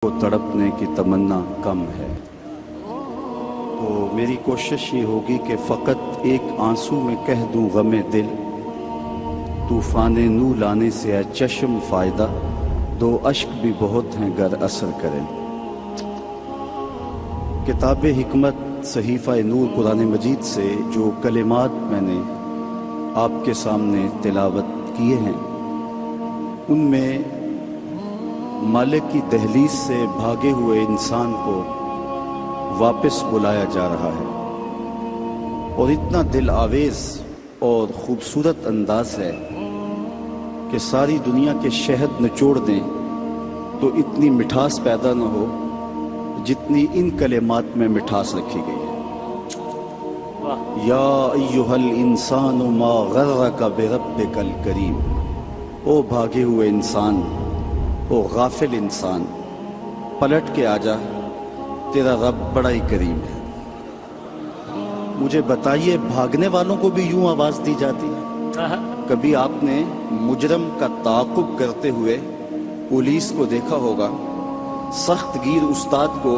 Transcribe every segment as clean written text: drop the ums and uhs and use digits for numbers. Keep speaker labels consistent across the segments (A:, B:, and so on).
A: کو तड़पने की तमन्ना कम है, तो मेरी कोशिश ये होगी कि फ़कत एक आंसू में कह दूं गमे दिल, तूफ़ान नू लाने से है चश्म फ़ायदा, दो अश्क भी बहुत हैं गर असर करें। किताब हिकमत सहीफ़ा नूर कुरान मजीद से जो कलिमात मैंने आपके सामने तिलावत किए हैं, उनमें मालिक की दहलीज से भागे हुए इंसान को वापस बुलाया जा रहा है, और इतना दिल आवेज़ और ख़ूबसूरत अंदाज है कि सारी दुनिया के शहद निचोड़ दें तो इतनी मिठास पैदा न हो जितनी इन कलिमात में मिठास रखी गई है। या अय्युहल इंसानु मा गर्रका बिरब्बिकल करीम, ओ भागे हुए इंसान, ओ गाफिल इंसान, पलट के आजा, तेरा रब बड़ा ही करीम है। मुझे बताइए, भागने वालों को भी यूं आवाज़ दी जाती है? कभी आपने मुजरम का ताक़ुब करते हुए पुलिस को देखा होगा, सख्त गिर उस्ताद को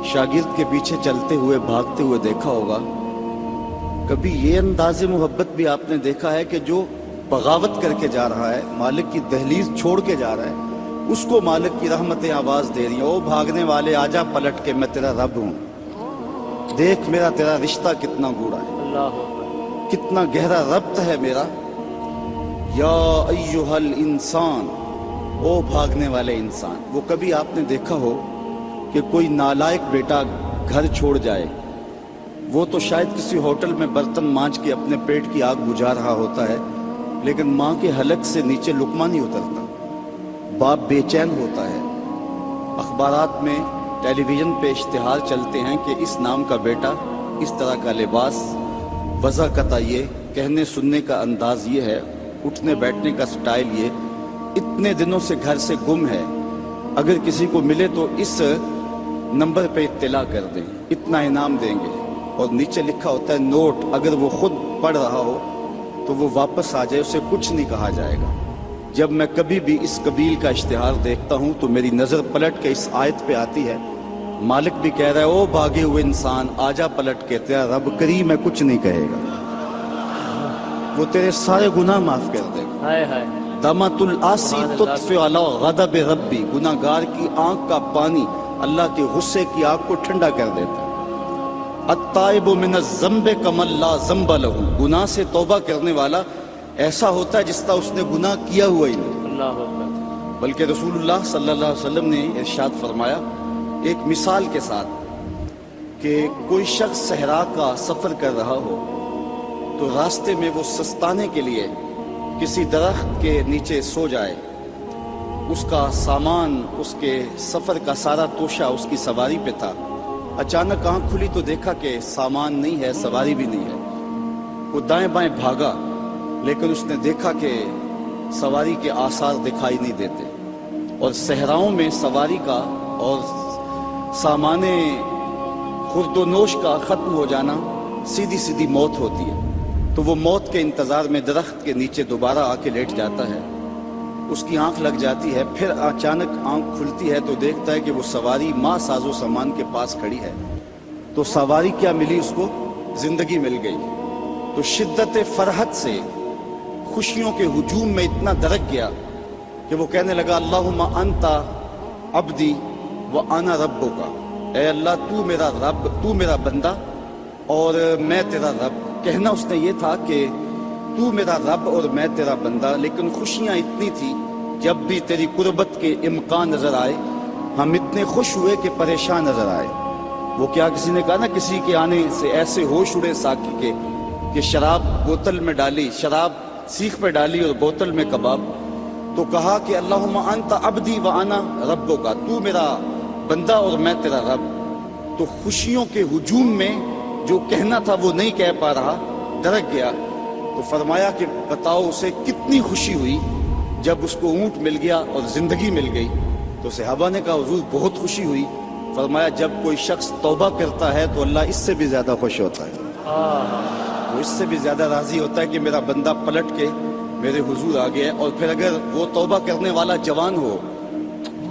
A: शागिर्द के पीछे चलते हुए भागते हुए देखा होगा? कभी ये अंदाज़े मोहब्बत भी आपने देखा है कि जो बगावत करके जा रहा है, मालिक की दहलीज छोड़ के जा रहा है, उसको मालिक की रहमतें आवाज़ दे रही हैं, ओ भागने वाले आजा पलट के, मैं तेरा रब हूँ, देख मेरा तेरा रिश्ता कितना गूढ़ा है, कितना गहरा रब्त है मेरा। या अय्युहल इंसान, ओ भागने वाले इंसान। वो कभी आपने देखा हो कि कोई नालायक बेटा घर छोड़ जाए, वो तो शायद किसी होटल में बर्तन मांज के अपने पेट की आग बुझा रहा होता है, लेकिन माँ के हलक से नीचे लुकमा नहीं उतरता, बाप बेचैन होता है। अखबारात में, टेलीविज़न पे इश्तिहार चलते हैं कि इस नाम का बेटा, इस तरह का लिबास, वज़ाकता ये, कहने सुनने का अंदाज़ ये है, उठने बैठने का स्टाइल ये, इतने दिनों से घर से गुम है, अगर किसी को मिले तो इस नंबर पे इत्तला कर दें, इतना इनाम देंगे। और नीचे लिखा होता है नोट, अगर वो खुद पढ़ रहा हो तो वो वापस आ जाए, उसे कुछ नहीं कहा जाएगा। जब मैं कभी भी इस कबील का इश्तिहार देखता हूँ तो मेरी नज़र पलट के इस आयत पे आती है, मालिक भी कह रहा है, ओ भागे हुए इंसान आजा पलट के, तेरा रब करीम है, कुछ नहीं कहेगा, वो तेरे सारे गुनाह माफ़ कर देगा। हाय हाय। दमातुल आसी तुत्फ़ि अला ग़ज़ब रब्बी, गुनाहगार की आँख का पानी अल्लाह के गुस्से की आग को ठंडा कर देता है। अत्ताइबु मिनज़्ज़म्बि कमन ला ज़म्ब लहू, गुनाह से तौबा करने वाला ऐसा होता है जिस तरह उसने गुनाह किया हुआ ही नहीं। बल्कि रसूलुल्लाह सल्लल्लाहु अलैहि वसल्लम ने इरशाद फरमाया एक मिसाल के साथ कि कोई शख्स सहरा का सफ़र कर रहा हो तो रास्ते में वो सस्ताने के लिए किसी दरख्त के नीचे सो जाए, उसका सामान, उसके सफ़र का सारा तोशा उसकी सवारी पे था। अचानक आँख खुली तो देखा कि सामान नहीं है, सवारी भी नहीं है। वो दाएं बाएं भागा, लेकिन उसने देखा कि सवारी के आसार दिखाई नहीं देते, और सहराओं में सवारी का और सामाने खुर्दोनोश का ख़त्म हो जाना सीधी सीधी मौत होती है। तो वो मौत के इंतज़ार में दरख्त के नीचे दोबारा आके लेट जाता है, उसकी आंख लग जाती है, फिर अचानक आंख खुलती है तो देखता है कि वो सवारी माँ साजो सामान के पास खड़ी है। तो सवारी क्या मिली उसको? ज़िंदगी मिल गई। तो शिद्दत फरहत से खुशियों के हुजूम में इतना दरक गया कि वो कहने लगा, अल्लाहुम्मा अंता अब्दी व आना रब्बुका, ऐ अल्लाह तू मेरा रब, तू मेरा बंदा और मैं तेरा रब। कहना उसने ये था कि तू मेरा रब और मैं तेरा बंदा, लेकिन खुशियाँ इतनी थी, जब भी तेरी कुर्बत के इम्कान नज़र आए हम इतने खुश हुए कि परेशान नज़र आए। वो क्या, किसी ने कहा ना, किसी के आने से ऐसे होश उड़े साकी के कि शराब बोतल में डाली, शराब सीख पे डाली और बोतल में कबाब। तो कहा कि अल्लाहुम्मा अंता अब्दी व आना रब्बुका, तू मेरा बंदा और मैं तेरा रब। तो खुशियों के हुजूम में जो कहना था वो नहीं कह पा रहा, दरक गया। तो फरमाया कि बताओ उसे कितनी खुशी हुई जब उसको ऊँट मिल गया और ज़िंदगी मिल गई। तो सहाबा ने कहा हुजूर बहुत खुशी हुई। फरमाया जब कोई शख्स तौबा करता है तो अल्लाह इससे भी ज़्यादा खुश होता है, वो इससे भी ज़्यादा राज़ी होता है कि मेरा बंदा पलट के मेरे हुजूर आ गया। और फिर अगर वो तौबा करने वाला जवान हो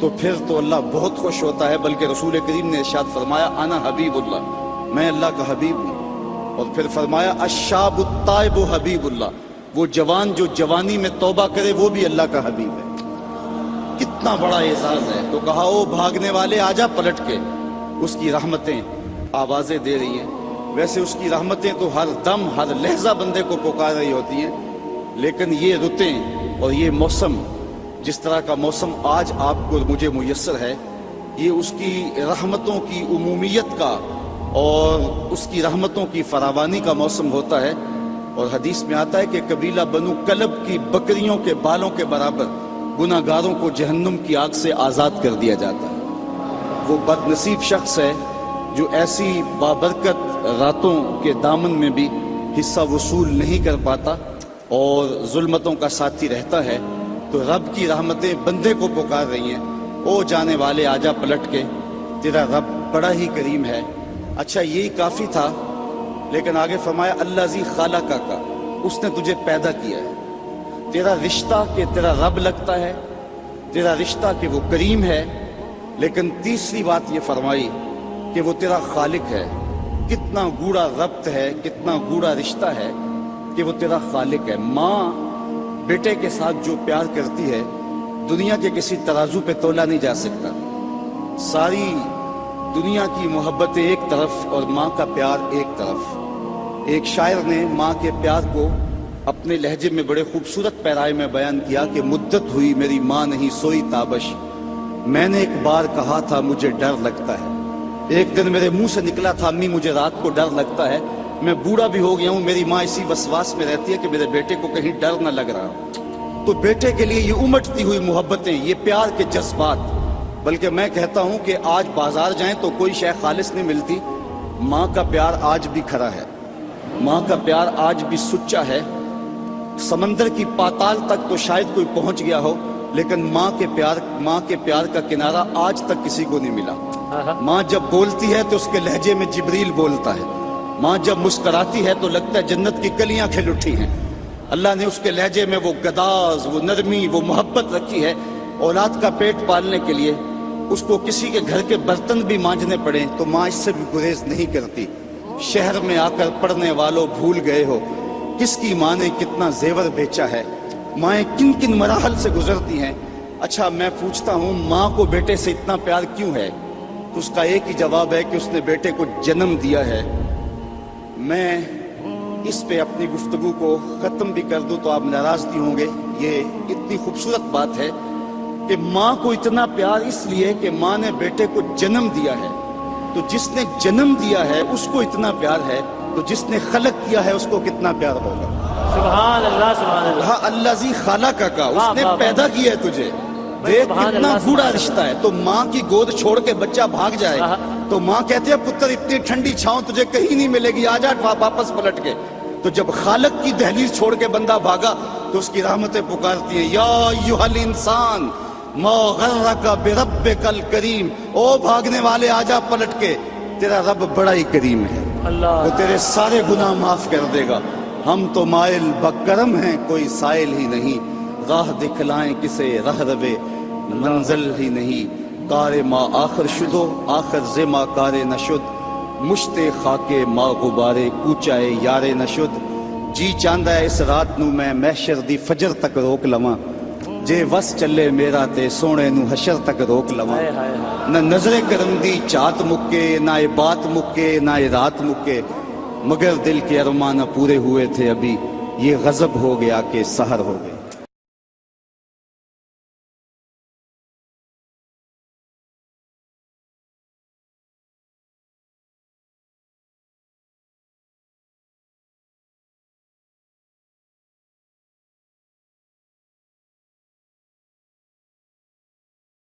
A: تو پھر تو اللہ بہت خوش ہوتا ہے، بلکہ رسول کریم نے ارشاد فرمایا انا حبیب اللہ، میں اللہ کا حبیب ہوں۔ اور پھر فرمایا الشاب التائب حبیب اللہ، وہ جوان جو جوانی میں توبہ کرے وہ بھی اللہ کا حبیب ہے۔ کتنا بڑا اعزاز ہے۔ تو کہا او بھاگنے والے آجا پلٹ کے، اس کی رحمتیں آوازیں دے رہی ہیں۔ ویسے اس کی رحمتیں تو ہر دم ہر لہجہ بندے کو پکار رہی ہوتی ہیں، لیکن یہ رتیں اور یہ موسم، جس طرح کا موسم آج آپ کو مجھے میسر ہے، یہ اس کی رحمتوں کی عمومیت کا اور اس کی رحمتوں کی فراوانی کا موسم ہوتا ہے۔ اور حدیث میں آتا ہے کہ قبیلہ بنو کلب کی بکریوں کے بالوں کے برابر گناہ گاروں کو جہنم کی آگ سے آزاد کر دیا جاتا ہے۔ وہ بد نصیب شخص ہے جو ایسی بابرکت راتوں کے دامن میں بھی حصہ وصول نہیں کر پاتا اور ظلمتوں کا ساتھی رہتا ہے۔ تو رب کی رحمتیں بندے کو پکار رہی ہیں، او جانے والے آجا پلٹ کے، تیرا رب بڑا ہی کریم ہے۔ اچھا یہی کافی تھا، لیکن آگے فرمایا اللہ ذی خالقہ کا، اس نے تجھے پیدا کیا ہے۔ تیرا رشتہ کہ تیرا رب لگتا ہے، تیرا رشتہ کہ وہ کریم ہے، لیکن تیسری بات یہ فرمائی کہ وہ تیرا خالق ہے۔ کتنا گوڑا ربط ہے، کتنا گوڑا رشتہ ہے کہ وہ تیرا خالق ہے۔ ماں بیٹے کے ساتھ جو پیار کرتی ہے دنیا کے کسی ترازو پہ تولا نہیں جا سکتا۔ ساری دنیا کی محبتیں ایک طرف اور ماں کا پیار ایک طرف۔ ایک شاعر نے ماں کے پیار کو اپنے لہجے میں بڑے خوبصورت پیرائے میں بیان کیا کہ مدت ہوئی میری ماں نہیں سوئی تابش، میں نے ایک بار کہا تھا مجھے ڈر لگتا ہے۔ ایک دن میرے منہ سے نکلا تھا امی مجھے رات کو ڈر لگتا ہے۔ میں بوڑھا بھی ہو گیا ہوں، میری ماں اسی وسواس میں رہتی ہے کہ میرے بیٹے کو کہیں ڈر نہ لگ رہا۔ تو بیٹے کے لیے یہ امٹتی ہوئی محبتیں، یہ پیار کے جذبات، بلکہ میں کہتا ہوں کہ آج بازار جائیں تو کوئی شے خالص نہیں ملتی، ماں کا پیار آج بھی کھڑا ہے، ماں کا پیار آج بھی سچا ہے۔ سمندر کی پاتال تک تو شاید کوئی پہنچ گیا ہو، لیکن ماں کے پیار کا کنارہ آج تک کسی کو نہیں ملا۔ ماں جب بولتی ہے تو اس کے لہجے میں جبریل بولتا ہے، ماں جب مسکراتی ہے تو لگتا ہے جنت کی کلیاں کھل اٹھی ہیں۔ اللہ نے اس کے لہجے میں وہ گداز، وہ نرمی، وہ محبت رکھی ہے۔ اولاد کا پیٹ پالنے کے لیے اس کو کسی کے گھر کے برتن بھی مانجنے پڑیں تو ماں اس سے بھی گریز نہیں کرتی۔ شہر میں آ کر پڑھنے والوں بھول گئے ہو کس کی ماں نے کتنا زیور بیچا ہے، مائیں کن کن مراحل سے گزرتی ہیں۔ اچھا میں پوچھتا ہوں ماں کو بیٹے سے اتنا پیار کیوں ہے؟ تو اس کا ایک ہی جواب ہے کہ اس نے بیٹے کو جنم دیا ہے۔ میں اس پہ اپنی گفتگو کو ختم بھی کر دوں تو آپ ناراض نہیں ہوں گے۔ یہ اتنی خوبصورت بات ہے کہ ماں کو اتنا پیار اس لیے کہ ماں نے بیٹے کو جنم دیا ہے، تو جس نے جنم دیا ہے اس کو اتنا پیار ہے، تو جس نے خلق کیا ہے اس کو کتنا پیار ہوگا۔
B: سبحان اللہ سبحان اللہ۔
A: اللہ ذی خالقہ کا، اس نے پیدا کیا ہے تجھے، دیکھ کتنا گوڑا رشتہ ہے۔ تو ماں کی گود چھوڑ کے بچہ بھاگ جائے تو ماں کہتی ہے پتر اتنی ٹھنڈی چھاؤں تجھے کہیں نہیں ملے گی، آجا واپس پلٹ کے۔ تو جب خالق کی دہلیز چھوڑ کے بندہ بھاگا تو اس کی رحمتیں پکارتی ہیں، یا ایھا الانسان ما غرک بربک الکریم، او بھاگنے والے آجا پلٹ کے، تیرا رب بڑا ہی کریم ہے، وہ تیرے سارے گناہ معاف کر دے گا۔ ہم تو مائل بکرم ہیں کوئی سائل ہی نہیں، راہ دکھلائیں کسے رہ روے منزل ہی نہیں۔ کار ما آخر شدو آخر زما کار نشد، مشتے خاکے ما غبارے کوچائے یارے نشد۔ جی چاندہ ہے اس رات نو میں محشر دی فجر تک روک لواں، جے وس چلے میرا تے سونے نو حشر تک روک لواں۔ نہ نظر کرم دی چات مکے، نہ بات مکے، نہ رات مکے، مگر دل کے ارمان پورے ہوئے تھے ابھی، یہ غضب ہو گیا کہ سحر ہو گیا۔